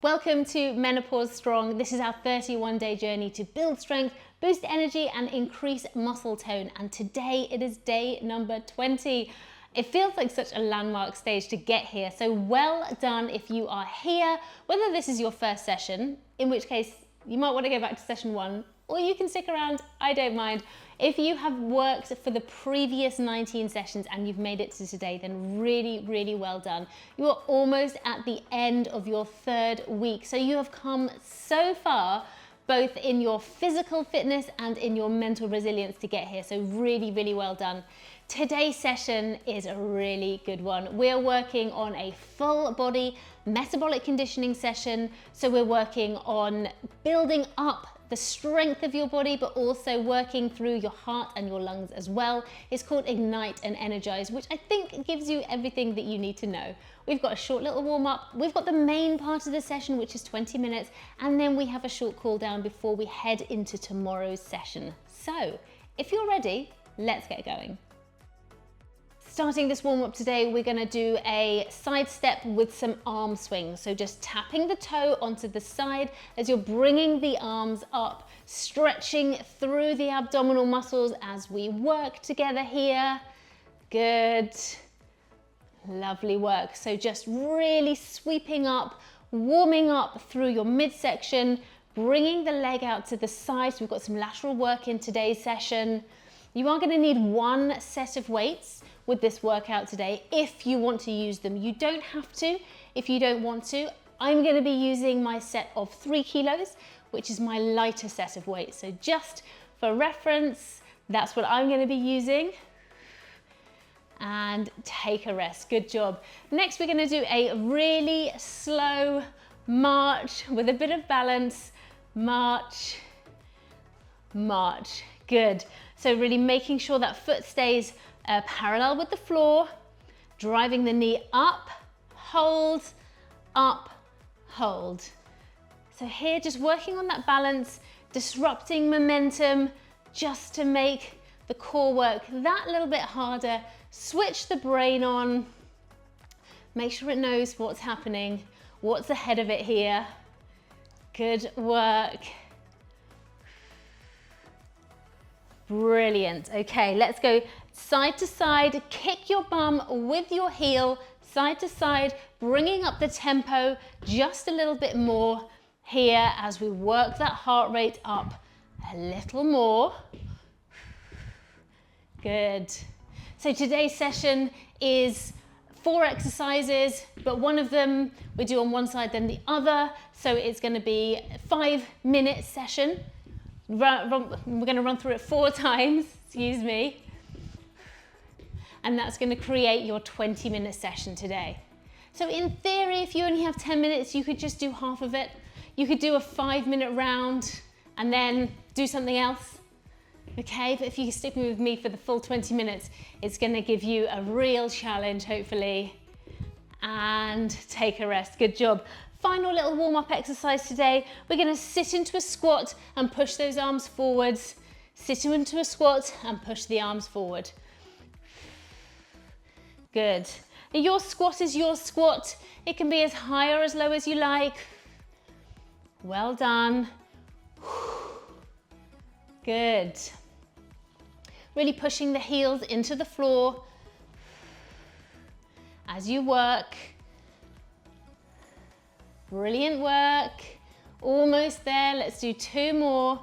Welcome to Menopause Strong. This is our 31-day journey to build strength, boost energy and increase muscle tone. And today it is day number 20. It feels like such a landmark stage to get here. So well done if you are here, whether this is your first session, in which case you might want to go back to session 1, or you can stick around, I don't mind. If you have worked for the previous 19 sessions and you've made it to today, then really well done. You are almost at the end of your 3rd week. So you have come so far, both in your physical fitness and in your mental resilience to get here. So really well done. Today's session is a really good one. We're working on a full body metabolic conditioning session. So we're working on building up the strength of your body, but also working through your heart and your lungs as well. It's called Ignite and Energize, which I think gives you everything that you need to know. We've got a short little warm up. We've got the main part of the session, which is 20 minutes. And then we have a short cool down before we head into tomorrow's session. So if you're ready, let's get going. Starting this warm up today, we're going to do a side step with some arm swings. So just tapping the toe onto the side as you're bringing the arms up, stretching through the abdominal muscles as we work together here. Good. Lovely work. So just really sweeping up, warming up through your midsection, bringing the leg out to the side. So we've got some lateral work in today's session. You are going to need one set of weights with this workout today if you want to use them. You don't have to if you don't want to. I'm going to be using my set of 3 kilos, which is my lighter set of weights. So just for reference, that's what I'm going to be using. And take a rest. Good job. Next, we're going to do a really slow march with a bit of balance. March, march. Good. So really making sure that foot stays parallel with the floor, driving the knee up, hold, up, hold. So here, just working on that balance, disrupting momentum, just to make the core work that little bit harder. Switch the brain on, make sure it knows what's happening, what's ahead of it here. Good work. Brilliant. Okay, let's go side to side. Kick your bum with your heel, side to side, bringing up the tempo just a little bit more here as we work that heart rate up a little more. Good. So today's session is 4 exercises, but one of them we do on one side then the other. So it's going to be a 5-minute session. We're going to run through it 4 times, excuse me. And that's going to create your 20-minute session today. So in theory, if you only have 10 minutes, you could just do half of it. You could do a 5-minute round and then do something else. Okay, but if you stick with me for the full 20 minutes, it's going to give you a real challenge, hopefully. And take a rest. Good job. Final little warm-up exercise today. We're going to sit into a squat and push those arms forwards. Sit into a squat and push the arms forward. Good. Your squat is your squat. It can be as high or as low as you like. Well done. Good. Really pushing the heels into the floor as you work. Brilliant work. Almost there. Let's do 2 more.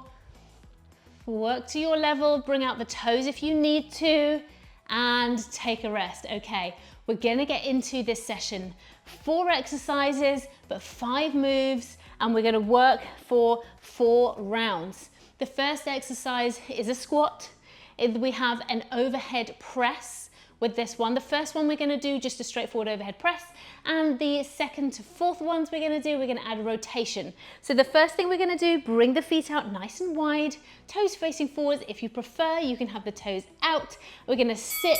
Work to your level. Bring out the toes if you need to. And take a rest. Okay, we're going to get into this session. 4 exercises, but 5 moves. And we're going to work for 4 rounds. The first exercise is a squat. We have an overhead press with this one. The first one we're going to do just a straightforward overhead press, and the 2nd to 4th ones we're going to add rotation. So the first thing we're going to do, bring the feet out nice and wide, toes facing forwards. If you prefer, you can have the toes out. We're going to sit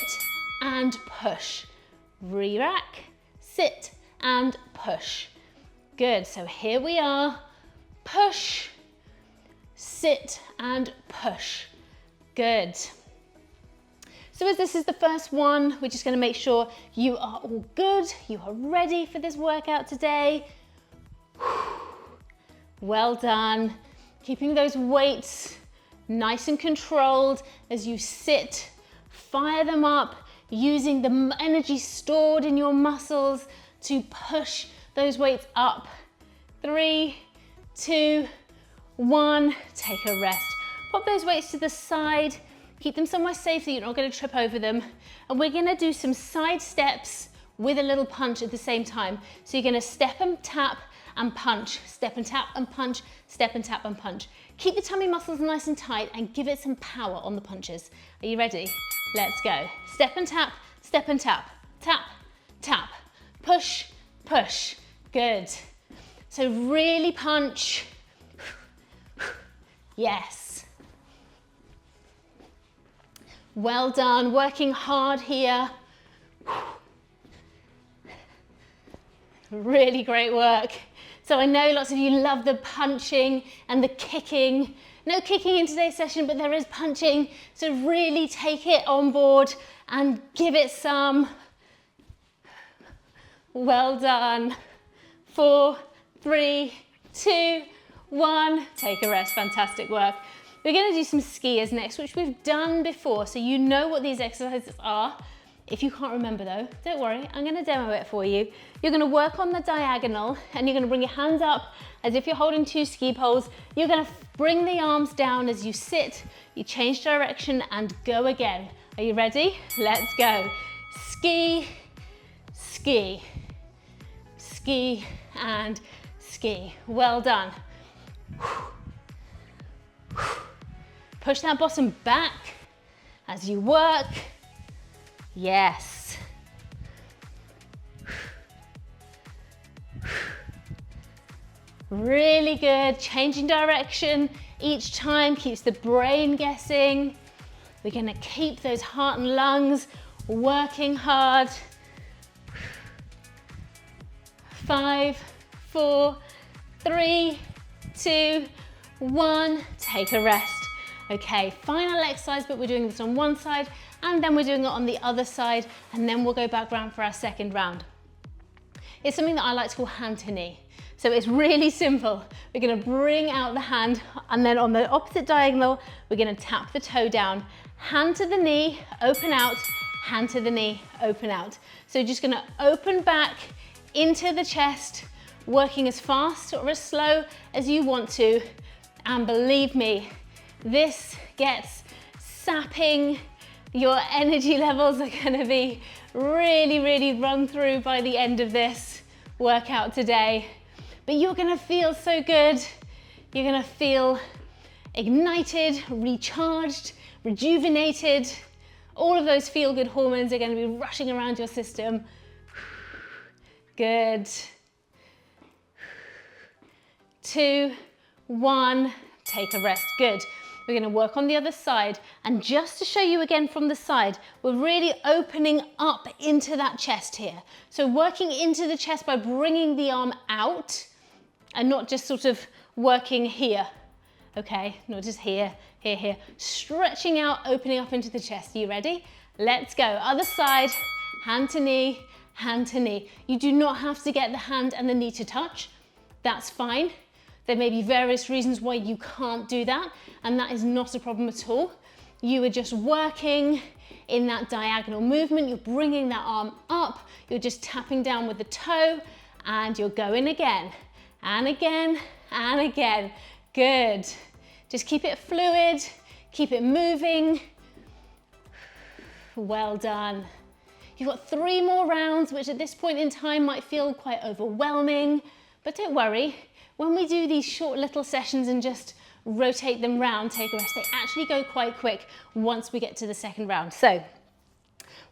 and push. Re-rack, sit and push. Good. So here we are. Push, sit and push. Good. So as this is the first one, we're just going to make sure you are all good, you are ready for this workout today. Well done. Keeping those weights nice and controlled as you sit. Fire them up, using the energy stored in your muscles to push those weights up. 3, 2, 1. Take a rest. Pop those weights to the side. Keep them somewhere safe so you're not going to trip over them. And we're going to do some side steps with a little punch at the same time. So you're going to step and tap and punch, step and tap and punch, step and tap and punch. Keep the tummy muscles nice and tight and give it some power on the punches. Are you ready? Let's go. Step and tap, tap, tap, push, push. Good. So really punch. Yes. Well done, working hard here. Really great work. So I know lots of you love the punching and the kicking. No kicking in today's session, but there is punching. So really take it on board and give it some. Well done. 4, 3, 2, 1. Take a rest. Fantastic work. We're going to do some skiers next, which we've done before. So you know what these exercises are. If you can't remember though, don't worry, I'm going to demo it for you. You're going to work on the diagonal and you're going to bring your hands up as if you're holding 2 ski poles. You're going to bring the arms down as you sit, you change direction and go again. Are you ready? Let's go. Ski, ski, ski and ski. Well done. Push that bottom back as you work. Yes. Really good. Changing direction each time keeps the brain guessing. We're going to keep those heart and lungs working hard. 5, 4, 3, 2, 1. Take a rest. Okay, final exercise, but we're doing this on one side and then we're doing it on the other side, and then we'll go back round for our second round. It's something that I like to call hand to knee. So it's really simple. We're going to bring out the hand and then on the opposite diagonal, we're going to tap the toe down. Hand to the knee, open out, hand to the knee, open out. So you're just going to open back into the chest, working as fast or as slow as you want to. And believe me, this gets sapping. Your energy levels are going to be really run through by the end of this workout today. But you're going to feel so good. You're going to feel ignited, recharged, rejuvenated. All of those feel-good hormones are going to be rushing around your system. Good. 2, 1, take a rest. Good. We're going to work on the other side, and just to show you again from the side, we're really opening up into that chest here. So working into the chest by bringing the arm out and not just sort of working here. Okay, not just here, here, here. Stretching out, opening up into the chest. Are you ready? Let's go. Other side, hand to knee, hand to knee. You do not have to get the hand and the knee to touch. That's fine. There may be various reasons why you can't do that, and that is not a problem at all. You are just working in that diagonal movement. You're bringing that arm up. You're just tapping down with the toe, and you're going again, and again, and again. Good. Just keep it fluid, keep it moving. Well done. You've got 3 more rounds, which at this point in time might feel quite overwhelming, but don't worry. When we do these short little sessions and just rotate them round, take a rest, they actually go quite quick once we get to the second round. So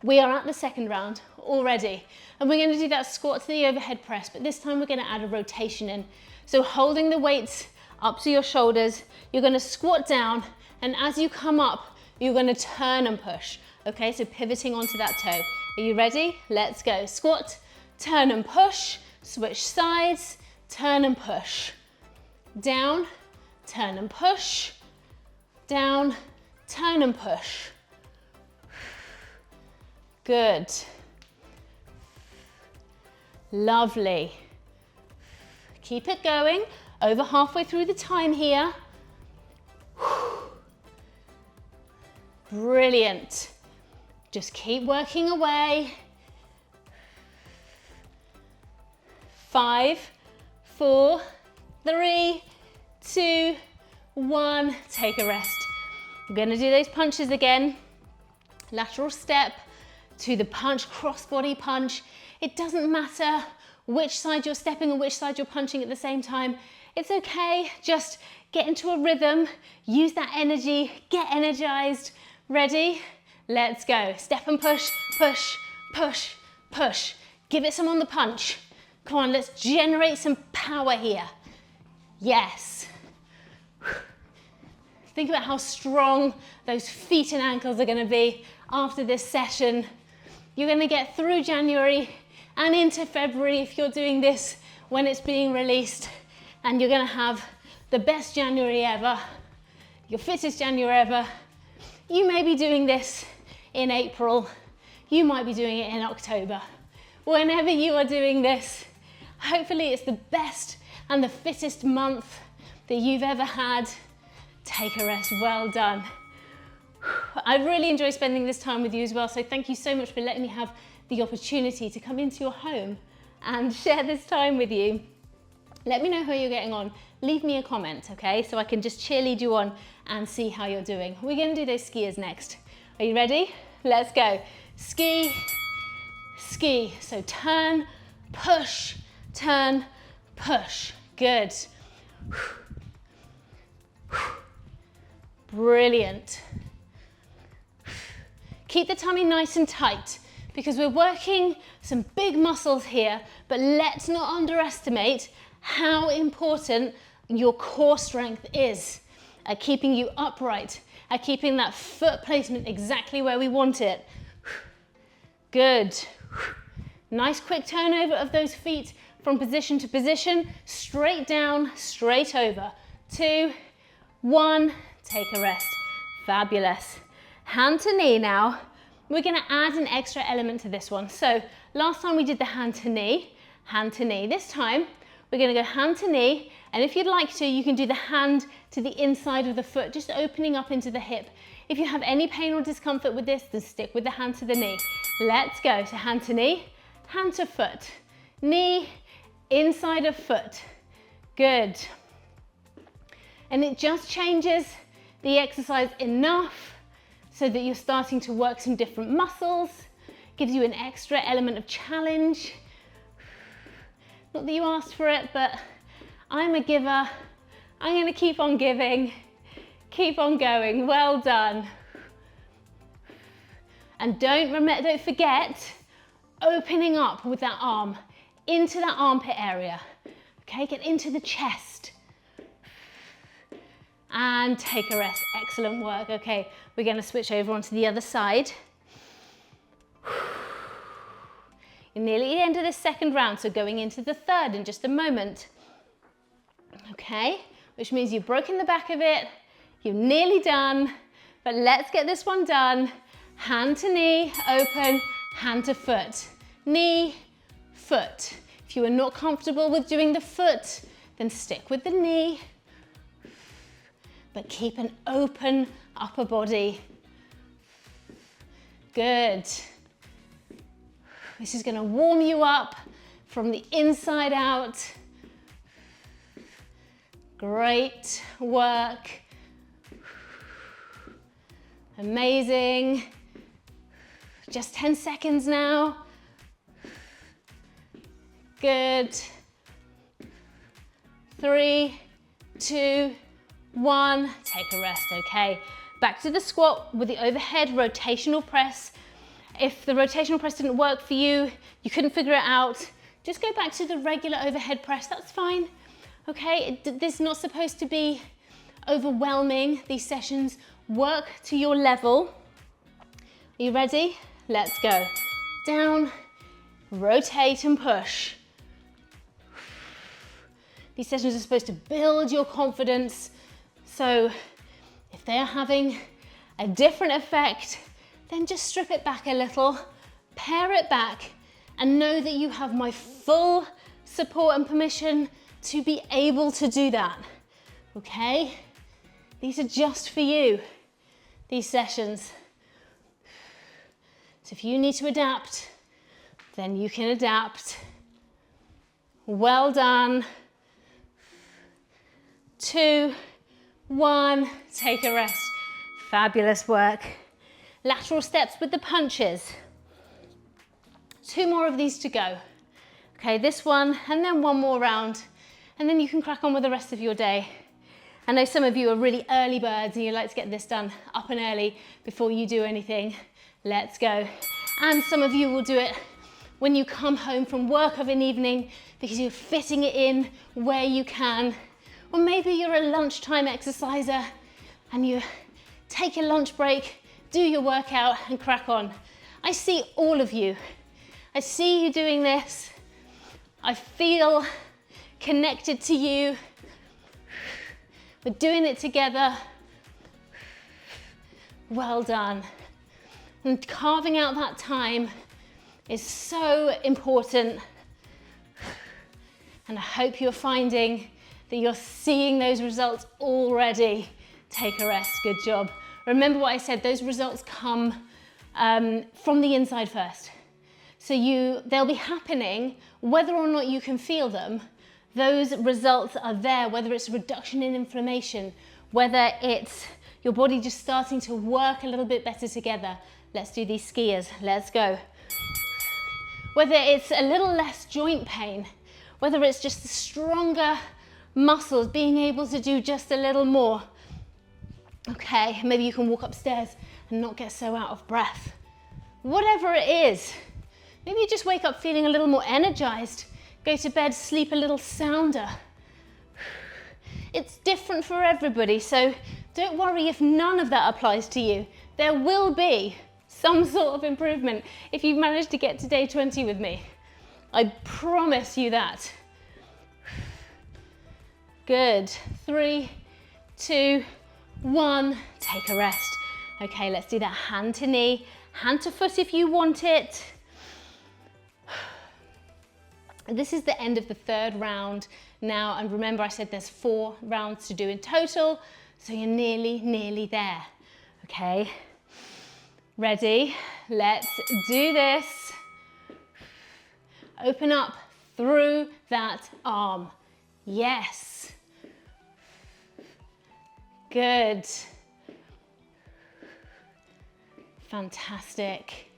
we are at the second round already, and we're going to do that squat to the overhead press, but this time we're going to add a rotation in. So holding the weights up to your shoulders, you're going to squat down, and as you come up, you're going to turn and push. Okay, so pivoting onto that toe. Are you ready? Let's go. Squat, turn and push, switch sides, turn and push. Down, turn and push. Down, turn and push. Good. Lovely. Keep it going. Over halfway through the time here. Brilliant. Just keep working away. 5, 4, 3, 2, 1. Take a rest. We're going to do those punches again. Lateral step to the punch, cross-body punch. It doesn't matter which side you're stepping or which side you're punching at the same time. It's okay, just get into a rhythm, use that energy, get energized. Ready? Let's go. Step and push, push, push, push. Give it some on the punch. Come on, let's generate some power here. Yes. Think about how strong those feet and ankles are going to be after this session. You're going to get through January and into February if you're doing this when it's being released, and you're going to have the best January ever, your fittest January ever. You may be doing this in April, you might be doing it in October. Whenever you are doing this, hopefully it's the best and the fittest month that you've ever had. Take a rest, well done. I really enjoy spending this time with you as well, so thank you so much for letting me have the opportunity to come into your home and share this time with you. Let me know how you're getting on. Leave me a comment, okay? So I can just cheerlead you on and see how you're doing. We're gonna do those skiers next. Are you ready? Let's go. Ski, ski. So turn, push, turn, push. Good. Brilliant. Keep the tummy nice and tight because we're working some big muscles here, but let's not underestimate how important your core strength is at keeping you upright, at keeping that foot placement exactly where we want it. Good. Nice quick turnover of those feet from position to position, straight down, straight over. 2, 1, take a rest. Fabulous. Hand to knee now. We're gonna add an extra element to this one. So last time we did the hand to knee, hand to knee. This time we're gonna go hand to knee, and if you'd like to, you can do the hand to the inside of the foot, just opening up into the hip. If you have any pain or discomfort with this, then stick with the hand to the knee. Let's go. So hand to knee, hand to foot, knee, inside of foot. Good. And it just changes the exercise enough so that you're starting to work some different muscles, gives you an extra element of challenge. Not that you asked for it, but I'm a giver. I'm gonna keep on giving, keep on going. Well done. And don't forget opening up with that arm into that armpit area. Okay, get into the chest. And take a rest. Excellent work. Okay, we're going to switch over onto the other side. You're nearly at the end of the second round, so going into the third in just a moment. Okay, which means you've broken the back of it, you're nearly done, but let's get this one done. Hand to knee, open, hand to foot. Knee, foot. If you are not comfortable with doing the foot, then stick with the knee, but keep an open upper body. Good. This is going to warm you up from the inside out. Great work. Amazing. Just 10 seconds now. Good. 3, 2, 1, take a rest, okay. Back to the squat with the overhead rotational press. If the rotational press didn't work for you, you couldn't figure it out, just go back to the regular overhead press, that's fine, okay. This is not supposed to be overwhelming, these sessions. Work to your level. Are you ready? Let's go. Down, rotate and push. These sessions are supposed to build your confidence. So if they're having a different effect, then just strip it back a little, pare it back, and know that you have my full support and permission to be able to do that, okay? These are just for you, these sessions. So if you need to adapt, then you can adapt. Well done. 2, 1, take a rest. Fabulous work. Lateral steps with the punches. 2 more of these to go. Okay, this one, and then 1 more round, and then you can crack on with the rest of your day. I know some of you are really early birds and you like to get this done up and early before you do anything. Let's go. And some of you will do it when you come home from work of an evening because you're fitting it in where you can. Or maybe you're a lunchtime exerciser and you take a lunch break, do your workout and crack on. I see all of you. I see you doing this. I feel connected to you. We're doing it together. Well done. And carving out that time is so important. And I hope you're finding that you're seeing those results already. Take a rest, good job. Remember what I said, those results come from the inside first. So they'll be happening whether or not you can feel them. Those results are there, whether it's a reduction in inflammation, whether it's your body just starting to work a little bit better together. Let's do these skiers, let's go. Whether it's a little less joint pain, whether it's just the stronger muscles being able to do just a little more. Okay, maybe you can walk upstairs and not get so out of breath. Whatever it is, maybe you just wake up feeling a little more energized, go to bed, sleep a little sounder. It's different for everybody, so don't worry if none of that applies to you. There will be some sort of improvement if you've managed to get to day 20 with me. I promise you that. Good. 3, 2, 1, take a rest. Okay, let's do that hand to knee, hand to foot if you want it. This is the end of the 3rd round now, and remember I said there's 4 rounds to do in total, so you're nearly there. Okay, ready? Let's do this. Open up through that arm. Yes. Good. Fantastic.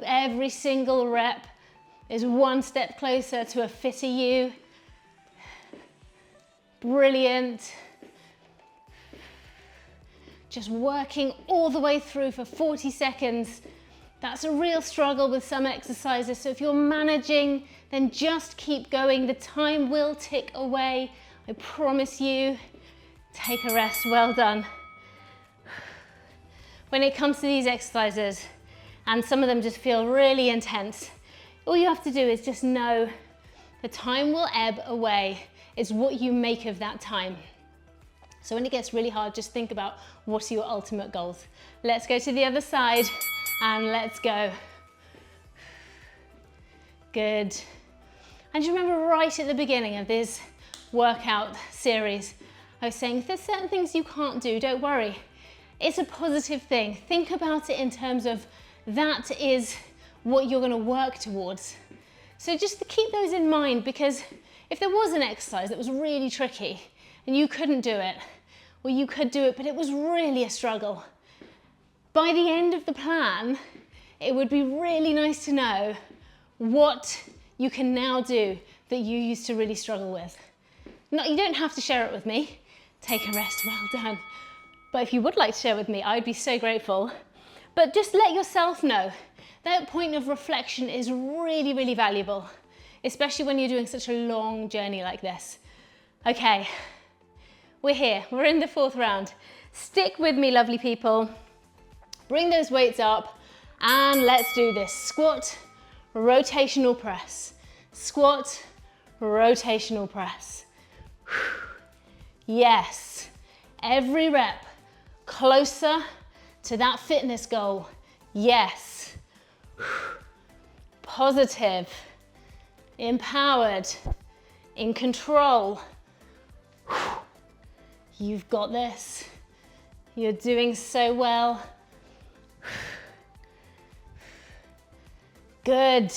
Every single rep is 1 step closer to a fitter you. Brilliant. Just working all the way through for 40 seconds. That's a real struggle with some exercises, so if you're managing, then just keep going. The time will tick away, I promise you. Take a rest, well done. When it comes to these exercises, and some of them just feel really intense, all you have to do is just know the time will ebb away. It's what you make of that time. So when it gets really hard, just think about what are your ultimate goals. Let's go to the other side and let's go. Good. And you remember right at the beginning of this workout series, I was saying if there's certain things you can't do, don't worry. It's a positive thing. Think about it in terms of that is what you're going to work towards. So just to keep those in mind, because if there was an exercise that was really tricky and you couldn't do it, or you could do it, but it was really a struggle, by the end of the plan, it would be really nice to know what you can now do that you used to really struggle with. No, you don't have to share it with me. Take a rest, well done. But if you would like to share with me, I'd be so grateful. But just let yourself know. That point of reflection is really, really valuable, especially when you're doing such a long journey like this. Okay, we're here, we're in the 4th round. Stick with me, lovely people. Bring those weights up and let's do this. Squat, rotational press. Squat, rotational press. Yes, every rep closer to that fitness goal. Yes. Positive, empowered. in control. You've got this. You're doing so well. Good.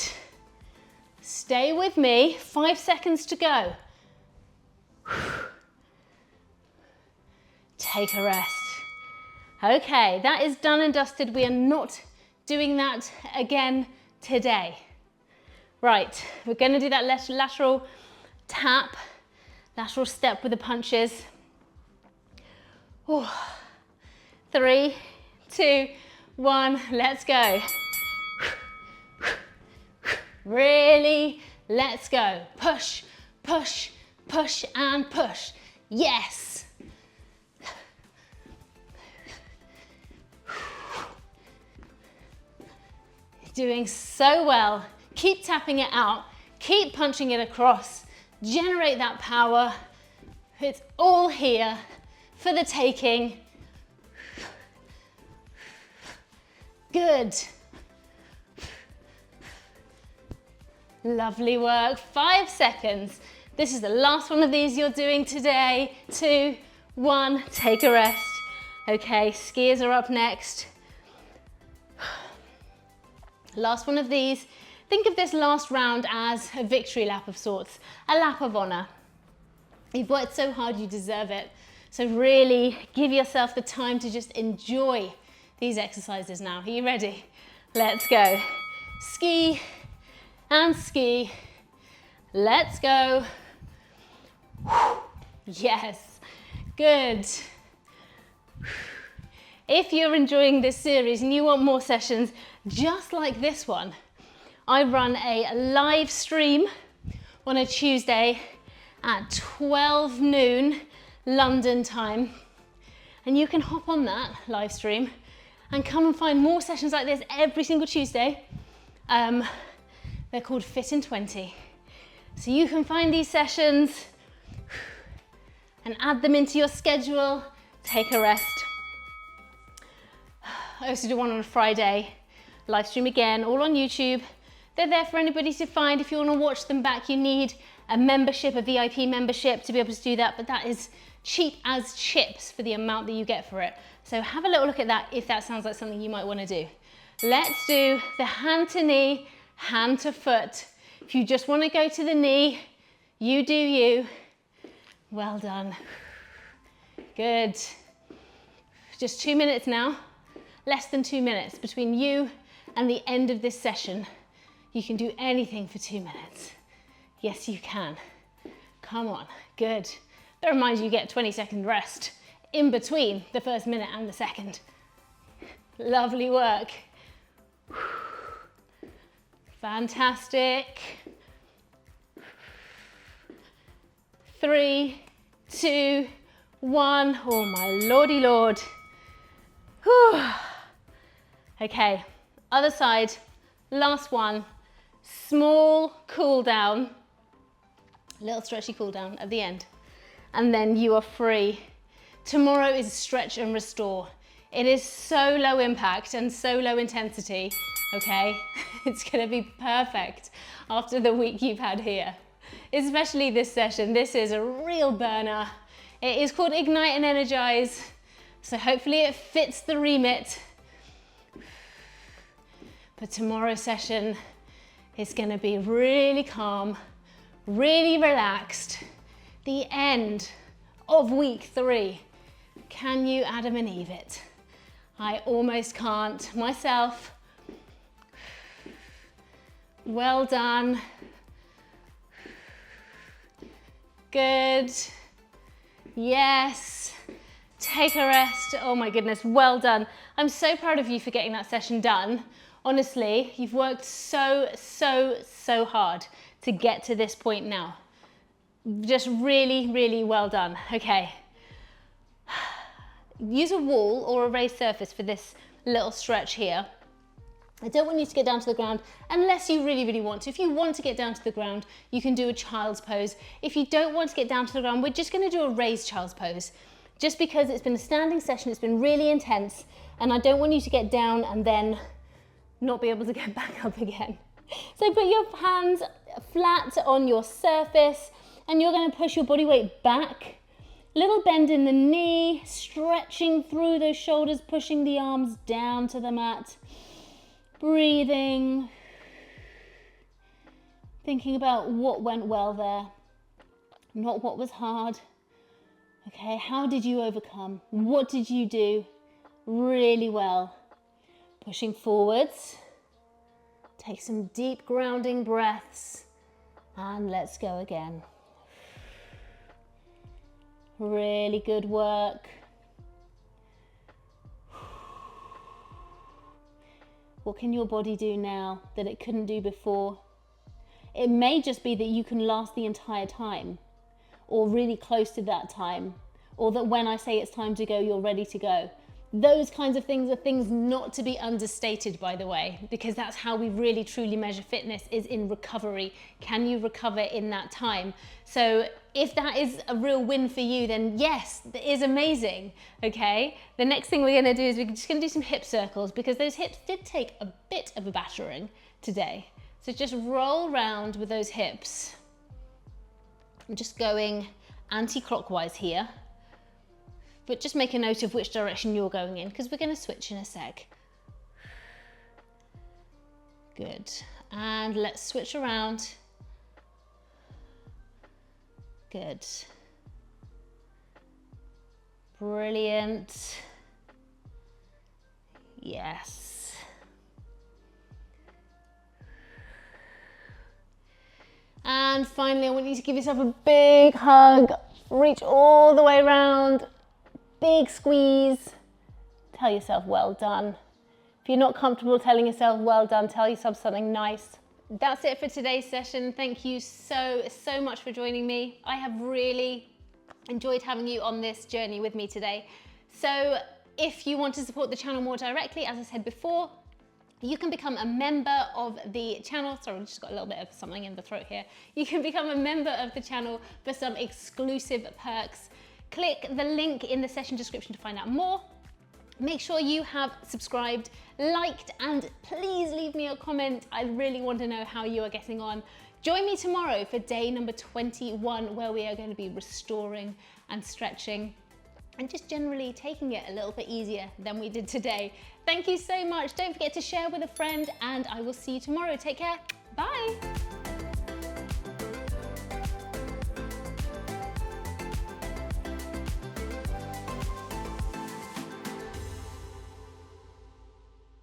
Stay with me, 5 seconds to go. Take a rest. Okay, that is done and dusted. We are not doing that again today. Right, we're gonna do that lateral tap, lateral step with the punches. Ooh. 3, 2, 1, let's go. Really, let's go. Push, push, push, and push. Yes. Doing so well. Keep tapping it out. Keep punching it across. Generate that power. It's all here for the taking. Good. Lovely work. 5 seconds. This is the last one of these you're doing today. 2, 1, take a rest. Okay, skiers are up next. Last one of these. Think of this last round as a victory lap of sorts, a lap of honor. You've worked so hard, you deserve it. So really give yourself the time to just enjoy these exercises now. Are you ready? Let's go. Ski and ski. Let's go. Yes, good. If you're enjoying this series and you want more sessions just like this one, I run a live stream on a Tuesday at 12 noon London time. And you can hop on that live stream and come and find more sessions like this every single Tuesday. They're called Fit in 20. So you can find these sessions and add them into your schedule, take a rest. I also do one on a Friday, live stream again, all on YouTube. They're there for anybody to find. If you want to watch them back, you need a membership, a VIP membership to be able to do that, but that is cheap as chips for the amount that you get for it. So have a little look at that if that sounds like something you might want to do. Let's do the hand to knee, hand to foot. If you just want to go to the knee, you do you. Well done. Good. Just 2 minutes now. Less than 2 minutes between you and the end of this session. You can do anything for 2 minutes. Yes, you can. Come on, good. Bear in mind you get 20-second rest in between the first minute and the second. Lovely work. Fantastic. 3, 2, 1. Oh my lordy lord. Whew. Okay, other side, last one. Small cool down, little stretchy cool down at the end, and then you are free. Tomorrow is stretch and restore. It is so low impact and so low intensity, okay? It's gonna be perfect after the week you've had here, especially this session. This is a real burner. It is called Ignite and Energize, so hopefully it fits the remit. But tomorrow's session is gonna be really calm, really relaxed. The end of week 3. Can you Adam and Eve it? I almost can't myself. Well done. Good. Yes. Take a rest. Oh my goodness, well done. I'm so proud of you for getting that session done. Honestly, you've worked so hard to get to this point now. Just really, really well done. Okay. Use a wall or a raised surface for this little stretch here. I don't want you to get down to the ground unless you really, really want to. If you want to get down to the ground, you can do a child's pose. If you don't want to get down to the ground, we're just going to do a raised child's pose. Just because it's been a standing session, it's been really intense, and I don't want you to get down and then not be able to get back up again. So put your hands flat on your surface And you're going to push your body weight back. Little bend in the knee, stretching through those shoulders, pushing the arms down to the mat. Breathing. Thinking about what went well there, not what was hard. Okay, how did you overcome? What did you do really well? Pushing forwards. Take some deep grounding breaths and let's go again. Really good work. What can your body do now that it couldn't do before? It may just be that you can last the entire time, or really close to that time, or that when I say it's time to go, you're ready to go. Those kinds of things are things not to be understated, by the way, because that's how we really truly measure fitness, is in recovery. Can you recover in that time? So if that is a real win for you, then yes, that is amazing, okay? The next thing we're gonna do is we're just gonna do some hip circles, because those hips did take a bit of a battering today. So just roll around with those hips. I'm just going anti-clockwise here, but just make a note of which direction you're going in, because we're going to switch in a sec. Good. And let's switch around. Good. Brilliant. Yes. And finally, I want you to give yourself a big hug. Reach all the way around. Big squeeze. Tell yourself well done. If you're not comfortable telling yourself well done, tell yourself something nice. That's it for today's session. Thank you so much for joining me. I have really enjoyed having you on this journey with me today. So if you want to support the channel more directly, as I said before, you can become a member of the channel. Sorry, I just got a little bit of something in the throat here. You can become a member of the channel for some exclusive perks. Click the link in the session description to find out more. Make sure you have subscribed, liked, and please leave me a comment. I really want to know how you are getting on. Join me tomorrow for day number 21, where we are going to be restoring and stretching and just generally taking it a little bit easier than we did today. Thank you so much. Don't forget to share with a friend, and I will see you tomorrow. Take care. Bye.